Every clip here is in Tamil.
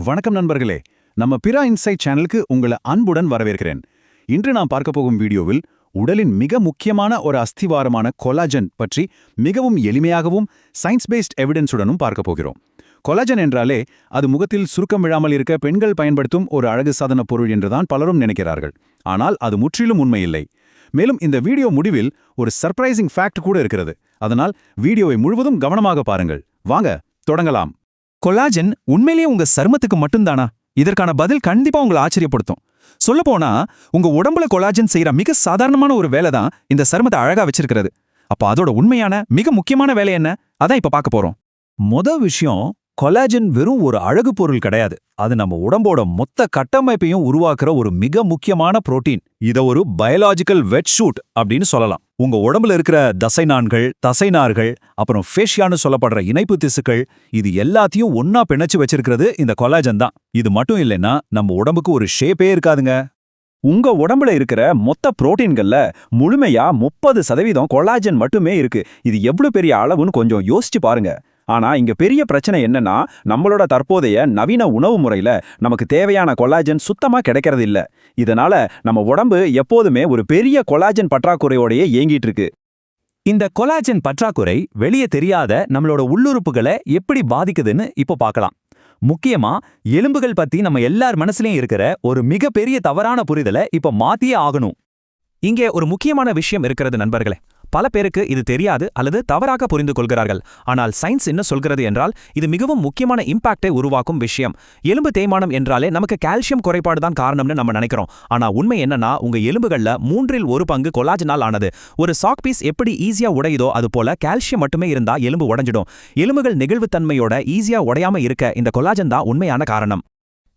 வணக்கம் நண்பர்களே, நம்ம பிரா இன்சைட் சேனலுக்கு உங்களை அன்புடன் வரவேற்கிறேன். இன்று நாம் பார்க்க போகும் வீடியோவில் உடலின் மிக முக்கியமான ஒரு அஸ்திவாரமான கொலாஜன் பற்றி மிகவும் எளிமையாகவும் சயின்ஸ் பேஸ்ட் எவிடன்ஸுடனும் பார்க்க போகிறோம். கொலாஜன் என்றாலே அது முகத்தில் சுருக்கம் விழாமல் இருக்க பெண்கள் பயன்படுத்தும் ஒரு அழகு சாதன பொருள் என்றுதான் பலரும் நினைக்கிறார்கள். ஆனால் அது முற்றிலும் உண்மையில்லை. மேலும் இந்த வீடியோ முடிவில் ஒரு சர்ப்ரைசிங் ஃபேக்ட் கூட இருக்கிறது. அதனால் வீடியோவை முழுவதும் கவனமாக பாருங்கள். வாங்க தொடங்கலாம். கொலாஜன் உண்மையிலேயே உங்க சருமத்துக்கு மட்டும்தானா? இதற்கான பதில் கண்டிப்பா உங்களை ஆச்சரியப்படுத்தும். சொல்லப்போனா உங்க உடம்புல கொலாஜன் செய்யற மிக சாதாரணமான ஒரு வேலை தான் இந்த சருமத்தை அழகா வச்சிருக்கிறது. அப்ப அதோட உண்மையான மிக முக்கியமான வேலை என்ன? அதான் இப்ப பார்க்க போறோம். விஷயம், கொலாஜன் வெறும் ஒரு அழகு பொருள் கிடையாது. அது நம்ம உடம்போட மொத்த கட்டமைப்பையும் உருவாக்குற ஒரு மிக முக்கியமான புரோட்டீன். இத ஒரு பயாலாஜிக்கல் வெட் ஷூட் அப்படின்னு சொல்லலாம். உங்க உடம்புல இருக்கிற தசைநார்கள், அப்புறம் ஃபேஷியான்னு சொல்லப்படுற இணைப்பு திசுக்கள், இது எல்லாத்தையும் ஒன்னா பிணைச்சு வச்சிருக்கிறது இந்த கொலாஜன் தான். இது மட்டும் இல்லைன்னா நம்ம உடம்புக்கு ஒரு ஷேப்பே இருக்காதுங்க. உங்க உடம்புல இருக்கிற மொத்த புரோட்டீன்கள்ல முழுமையா 30% கொலாஜன் மட்டுமே இருக்கு. இது எவ்வளவு பெரிய அளவுன்னு கொஞ்சம் யோசிச்சு பாருங்க. ஆனா இங்க பெரிய பிரச்சனை என்னன்னா, நம்மளோட தற்போதைய நவீன உணவு முறையில நமக்கு தேவையான கொலாஜன் சுத்தமா கிடைக்கிறது இல்ல. இதனால நம்ம உடம்பு எப்போதுமே ஒரு பெரிய கொலாஜன் பற்றாக்குறையோடயே இயங்கிட்டு இருக்கு. இந்த கொலாஜன் பற்றாக்குறை வெளியே தெரியாத நம்மளோட உள்ளுறுப்புகளை எப்படி பாதிக்குதுன்னு இப்போ பார்க்கலாம். முக்கியமா எலும்புகள் பத்தி நம்ம எல்லார் மனசுலயும் இருக்கிற ஒரு மிகப்பெரிய தவறான புரிதலை இப்போ மாத்தியே ஆகணும். இங்கே ஒரு முக்கியமான விஷயம் இருக்கிறது நண்பர்களே. பல பேருக்கு இது தெரியாது அல்லது தவறாக புரிந்து கொள்கிறார்கள். ஆனால் சயின்ஸ் என்ன சொல்கிறது என்றால், இது மிகவும் முக்கியமான இம்பாக்டை உருவாக்கும் விஷயம். எலும்பு தேய்மானம் என்றாலே நமக்கு கால்சியம் குறைபாடு தான் காரணம்னு நம்ம நினைக்கிறோம். ஆனா உண்மை என்னன்னா, உங்க எலும்புகள்ல 1/3 கொலாஜனால் ஆனது. ஒரு சாக் பீஸ் எப்படி ஈஸியா உடையுதோ அது போல கால்சியம் மட்டுமே இருந்தா எலும்பு உடைஞ்சிடும். எலும்புகள் நெகிழ்வுத்தன்மையோட ஈஸியா உடையாம இருக்க இந்த கொலாஜன் தான் உண்மையான காரணம்.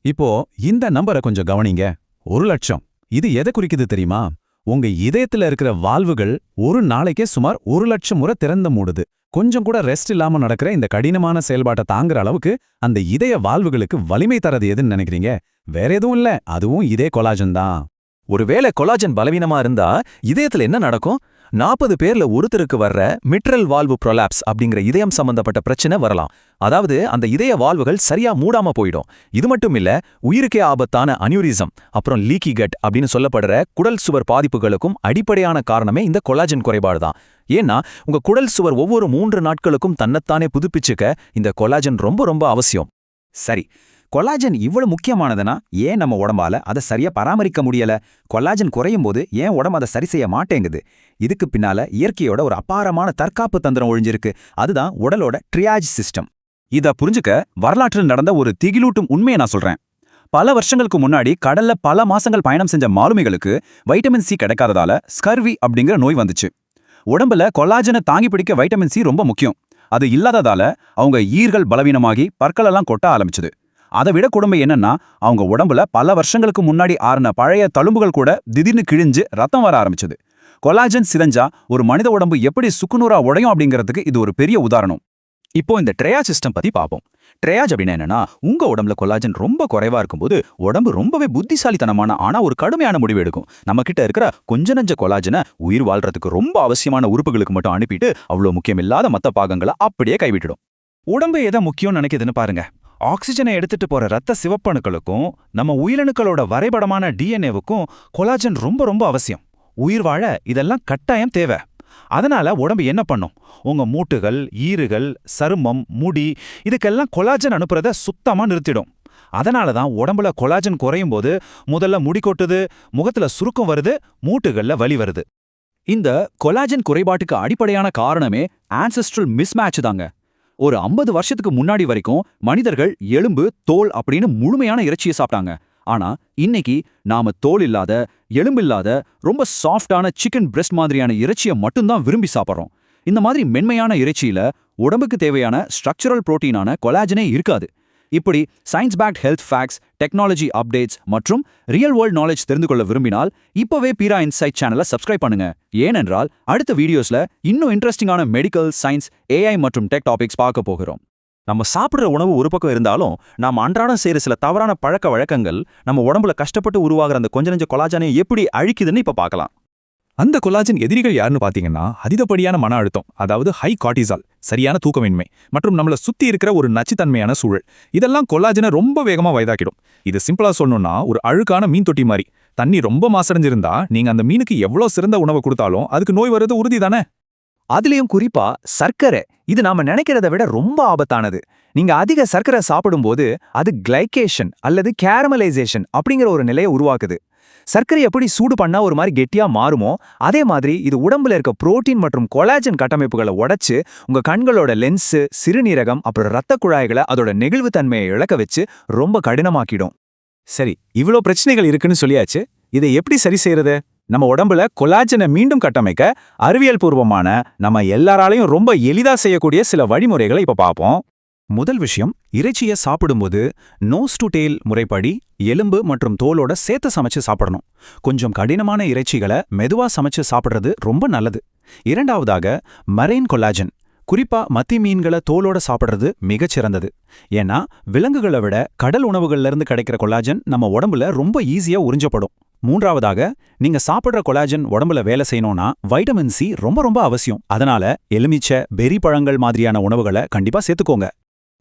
இப்போ இந்த நம்பரை கொஞ்சம் கவனிங்க. 1,00,000. இது எதை குறிக்குது தெரியுமா? உங்க இதயத்துல இருக்கிற வால்வுகள் ஒரு நாளைக்கே சுமார் 1,00,000 முறை திறந்து மூடுது. கொஞ்சம் கூட ரெஸ்ட் இல்லாம நடக்கிற இந்த கடினமான செயல்பாட்டை தாங்குற அளவுக்கு அந்த இதய வால்வுகளுக்கு வலிமை தரது எதுன்னு நினைக்கிறீங்க? வேற எதுவும் இல்ல, அதுவும் இதே கொலாஜன் தான். ஒருவேளை கொலாஜன் பலவீனமா இருந்தா இதயத்துல என்ன நடக்கும்? 40 பேர்ல ஒருத்தருக்கு வர்ற மிட்ரல் வால்வு ப்ரொலாப்ஸ் அப்படிங்கிற இதயம் சம்பந்தப்பட்ட பிரச்சனை வரலாம். அதாவது அந்த இதய வால்வுகள் சரியா மூடாம போயிடும். இது மட்டும் இல்ல, உயிருக்கே ஆபத்தான அனியூரிசம், அப்புறம் லீக்கி கட் அப்படின்னு சொல்லப்படுற குடல் சுவர் பாதிப்புகளுக்கும் அடிப்படையான காரணமே இந்த கொலாஜன் குறைபாடு தான். ஏன்னா உங்க குடல் சுவர் ஒவ்வொரு 3 நாட்களுக்கும் தன்னைத்தானே புதுப்பிச்சுக்க இந்த கொலாஜன் ரொம்ப ரொம்ப அவசியம். சரி, கொலாஜன் இவ்வளவு முக்கியமானதுன்னா ஏன் நம்ம உடம்பால அதை சரியா பராமரிக்க முடியல? கொலாஜன் குறையும் போது ஏன் உடம்பு அதை சரி செய்ய மாட்டேங்குது? இதுக்கு பின்னால இயற்கையோட ஒரு அபாரமான தற்காப்பு தந்திரம் ஒழிஞ்சிருக்கு. அதுதான் உடலோட ட்ரியாஜ் சிஸ்டம். இத புரிஞ்சுக்க வரலாற்றில் நடந்த ஒரு திகிலூட்டும் உண்மையை நான் சொல்றேன். பல வருஷங்களுக்கு முன்னாடி கடல்ல பல மாசங்கள் பயணம் செஞ்ச மாலுமிகளுக்கு வைட்டமின் சி கிடைக்காததால ஸ்கர்வி அப்படிங்கிற நோய் வந்துச்சு. உடம்புல கொலாஜனை தாங்கி பிடிக்க வைட்டமின் சி ரொம்ப முக்கியம். அது இல்லாததால அவங்க ஈர்கள் பலவீனமாகி பற்களெல்லாம் கொட்ட ஆரம்பிச்சுது. அதை விட கொடுமை என்னன்னா, அவங்க உடம்புல பல வருஷங்களுக்கு முன்னாடி ஆறின பழைய தழும்புகள் கூட திடீர்னு கிழிஞ்சு ரத்தம் வர ஆரம்பிச்சது. கொலாஜன் சிதைஞ்சா ஒரு மனித உடம்பு எப்படி சுக்குநூறா உடையும் அப்படிங்கிறதுக்கு இது ஒரு பெரிய உதாரணம். இப்போ இந்த ட்ரையாஜ் சிஸ்டம் பத்தி பார்ப்போம். ட்ரையாஜ் அப்படின்னா என்னன்னா, உங்க உடம்புல கொலாஜன் ரொம்ப குறைவா இருக்கும்போது உடம்பு ரொம்பவே புத்திசாலித்தனமான ஆனா ஒரு கடுமையான முடிவு எடுக்கும். நம்ம கிட்ட இருக்கிற கொஞ்ச நஞ்ச கொலாஜனை உயிர் வாழ்றதுக்கு ரொம்ப அவசியமான உறுப்புகளுக்கு மட்டும் அனுப்பிட்டு அவ்வளவு முக்கியமில்லாத மத்த பாகங்களை அப்படியே கைவிட்டுடும். உடம்பு எதை முக்கியம் நினைக்குதுன்னு பாருங்க. ஆக்சிஜனை எடுத்துட்டு போற ரத்த சிவப்பணுக்களுக்கும் நம்ம உயிரணுக்களோட வரைபடமான டிஎன்ஏவுக்கும் கொலாஜன் ரொம்ப ரொம்ப அவசியம். உயிர் வாழ இதெல்லாம் கட்டாயம் தேவை. அதனால உடம்பு என்ன பண்ணும்? உங்க மூட்டுகள், ஈறுகள், சருமம், முடி இதுக்கெல்லாம் கொலாஜன் அனுப்புறத சுத்தமா நிறுத்திடும். அதனாலதான் உடம்புல கொலாஜன் குறையும் போது முதல்ல முடி கொட்டுது, முகத்துல சுருக்கம் வருது, மூட்டுகள்ல வலி வருது. இந்த கொலாஜன் குறைபாட்டுக்கு அடிப்படையான காரணமே ஆன்செஸ்ட்ரல் மிஸ்மேட்ச் தாங்க. ஒரு 50 வருஷத்துக்கு முன்னாடி வரைக்கும் மனிதர்கள் எலும்பு, தோல் அப்படின்னு முழுமையான இறைச்சியை சாப்பிட்டாங்க. ஆனா இன்னைக்கு நாம தோல் இல்லாத, எலும்பில்லாத, ரொம்ப சாஃப்டான சிக்கன் பிரெஸ்ட் மாதிரியான இறைச்சியை மட்டும்தான் விரும்பி சாப்பிட்றோம். இந்த மாதிரி மென்மையான இறைச்சியில உடம்புக்கு தேவையான ஸ்ட்ரக்சரல் புரோட்டீனான கொலாஜனே இருக்காது. இப்படி science backed health facts, technology updates மற்றும் ரியல் வேர்ல்ட் நாலேஜ் தெரிந்து கொள்ள விரும்பினால் இப்பவே பிரா இன்சைட் சேனலை சப்ஸ்கிரைப் பண்ணுங்க. ஏனென்றால் அடுத்த வீடியோஸ்ல இன்னும் இன்ட்ரெஸ்டிங்கான மெடிக்கல், சயின்ஸ், ஏஐ மற்றும் டெக் டாபிக்ஸ் பார்க்க போகிறோம். நம்ம சாப்பிட்ற உணவு ஒரு பக்கம் இருந்தாலும் நாம அன்றாடம் செய்யற சில தவறான பழக்க வழக்கங்கள் நம்ம உடம்புல கஷ்டப்பட்டு உருவாகிற அந்த கொஞ்ச நெஞ்ச கொலாஜனை எப்படி அழிக்குதுன்னு இப்ப பார்க்கலாம். அந்த கொலாஜன் எதிரிகள் யாருன்னு பாத்தீங்கன்னா அதிகப்படியான மன அழுத்தம், அதாவது ஹை கார்டிசால், சரியான தூக்கமின்மை மற்றும் நம்மள சுத்தி இருக்கிற ஒரு நச்சுத்தன்மையான சூழல் இதெல்லாம் கொலாஜனை ரொம்ப வேகமா வயதாக்கிடும். இது சிம்பிளா சொல்லணும்னா ஒரு அழுக்கான மீன் தொட்டி மாதிரி. தண்ணி ரொம்ப மாசடைஞ்சிருந்தா நீங்க அந்த மீனுக்கு எவ்வளவு சிறந்த உணவை கொடுத்தாலும் அதுக்கு நோய் வர்றது உறுதி தானே. அதுலயும் குறிப்பா சர்க்கரை, இது நாம நினைக்கிறத விட ரொம்ப ஆபத்தானது. நீங்க அதிக சர்க்கரை சாப்பிடும்போது அது கிளைகேஷன் அல்லது கேரமலைசேஷன் அப்படிங்கிற ஒரு நிலையை உருவாக்குது. சர்க்கரை எப்படி சூடு பண்ணா ஒரு மாதிரி கெட்டியா மாறுமோ அதே மாதிரி இது உடம்புல இருக்க புரோட்டீன் மற்றும் கொலாஜன் கட்டமைப்புகளை உடைச்சு உங்க கண்களோட லென்ஸ், சிறுநீரகம் அப்புறம் ரத்த குழாய்களை அதோட நெகிழ்வுத்தன்மையை இழக்க வச்சு ரொம்ப கடினமாக்கிடும். சரி, இவ்ளோ பிரச்சனைகள் இருக்குன்னு சொல்லியாச்சு. இதை எப்படி சரி செய்யறது? நம்ம உடம்புல கொலாஜனை மீண்டும் கட்டமைக்க அறிவியல் பூர்வமான நம்ம எல்லாராலையும் ரொம்ப எளிதா செய்யக்கூடிய சில வழிமுறைகளை இப்ப பார்ப்போம். முதல் விஷயம், இறைச்சியை சாப்பிடும்போது நோஸ் டு டெயில் முறைப்படி எலும்பு மற்றும் தோலோட சேர்த்து சமைச்சு சாப்பிடணும். கொஞ்சம் கடினமான இறைச்சிகளை மெதுவா சமைச்சு சாப்பிடுறது ரொம்ப நல்லது. இரண்டாவதாக, மரைன் கொலாஜன், குறிப்பா மத்தி மீன்களை தோலோட சாப்பிடுறது மிகச்சிறந்தது. ஏன்னா விலங்குகளை விட கடல் உணவுகள்ல இருந்து கிடைக்கிற கொலாஜன் நம்ம உடம்புல ரொம்ப ஈஸியா உறிஞ்சப்படும். மூன்றாவதாக, நீங்க சாப்பிடுற கொலாஜன் உடம்புல வேலை செய்யணும்னா வைட்டமின் சி ரொம்ப ரொம்ப அவசியம். அதனால எலுமிச்சை, பெரி பழங்கள் மாதிரியான உணவுகளை கண்டிப்பா சேர்த்துக்கோங்க.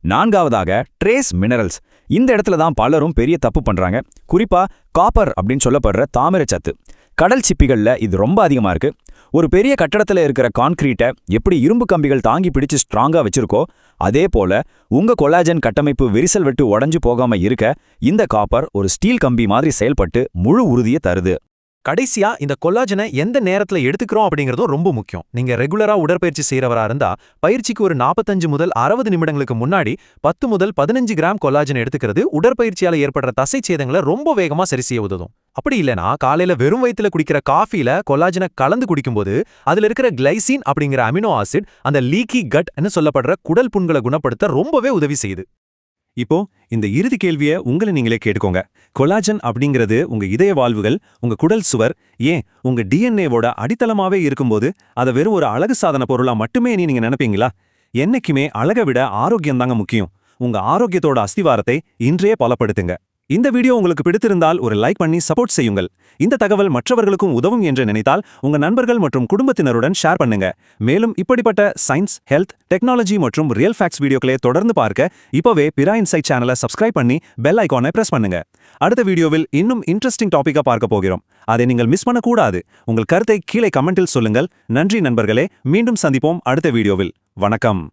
நான்காவதாக, ட்ரேஸ் மினரல்ஸ். இந்த இடத்துல தான் பலரும் பெரிய தப்பு பண்றாங்க. குறிப்பா காப்பர் அப்படின்னு சொல்லப்படுற தாமிரச்சத்து. கடல் சிப்பிகள்ல இது ரொம்ப அதிகமா இருக்கு. ஒரு பெரிய கட்டடத்துல இருக்கிற கான்கிரீட்டை எப்படி இரும்பு கம்பிகள் தாங்கி பிடிச்சு ஸ்ட்ராங்கா வச்சிருக்கோ அதே போல உங்க கொலாஜன் கட்டமைப்பு விரிசல் விட்டு உடைஞ்சு போகாம இருக்க இந்த காப்பர் ஒரு ஸ்டீல் கம்பி மாதிரி செயல்பட்டு முழு உறுதியை தருது. கடைசியா இந்த கொலாஜனை எந்த நேரத்துல எடுத்துக்கிறோம் அப்படிங்கறதும் ரொம்ப முக்கியம். நீங்க ரெகுலரா உடற்பயிற்சி செய்யறவரா இருந்தா பயிற்சிக்கு ஒரு 45 முதல் 60 நிமிடங்களுக்கு முன்னாடி 10 முதல் 15 கிராம் கொலாஜன் எடுத்துக்கிறது உடற்பயிற்சியால ஏற்படுற தசை சேதங்களை ரொம்ப வேகமா சரி செய்ய உதவும். அப்படி இல்லனா காலையில வெறும் வயித்துல குடிக்கிற காஃபில கொலாஜனை கலந்து குடிக்கும்போது அதுல இருக்கிற கிளைசின் அப்படிங்கிற அமினோ ஆசிட் அந்த லீக்கி கட் ன்னு சொல்லப்படுற குடல் புண்களை குணப்படுத்த ரொம்பவே உதவி செய்யுது. இப்போ இந்த இறுதி கேள்வியை உங்களை நீங்களே கேட்டுக்கோங்க. கொலாஜன் அப்படிங்கிறது உங்க இதய வால்வுகள், உங்க குடல் சுவர், ஏன் உங்க டிஎன்ஏவோட அடித்தளமாவே இருக்கும்போது அதை வெறும் ஒரு அழகு சாதன பொருளா மட்டுமே நீங்க நினைப்பீங்களா? என்னைக்குமே அழகை விட ஆரோக்கியம் தாங்க முக்கியம். உங்க ஆரோக்கியத்தோட அஸ்திவாரத்தை இன்றே பலப்படுத்துங்க. இந்த வீடியோ உங்களுக்கு பிடித்திருந்தால் ஒரு லைக் பண்ணி சப்போர்ட் செய்யுங்கள். இந்த தகவல் மற்றவர்களுக்கும் உதவும் என்று நினைத்தால் உங்க நண்பர்கள் மற்றும் குடும்பத்தினருடன் ஷேர் பண்ணுங்க. மேலும் இப்படிப்பட்ட சயின்ஸ், ஹெல்த், டெக்னாலஜி மற்றும் ரியல் ஃபேக்ட்ஸ் வீடியோக்களை தொடர்ந்து பார்க்க இப்பவே பிரா இன்சைட் சேனலை சப்ஸ்கிரைப் பண்ணி பெல் ஐகானை பிரஸ் பண்ணுங்க. அடுத்த வீடியோவில் இன்னும் இன்ட்ரெஸ்டிங் டாபிக்கா பார்க்க போகிறோம். அதை நீங்கள் மிஸ் பண்ணக்கூடாது. உங்கள் கருத்தை கீழே கமெண்டில் சொல்லுங்கள். நன்றி நண்பர்களே, மீண்டும் சந்திப்போம் அடுத்த வீடியோவில். வணக்கம்.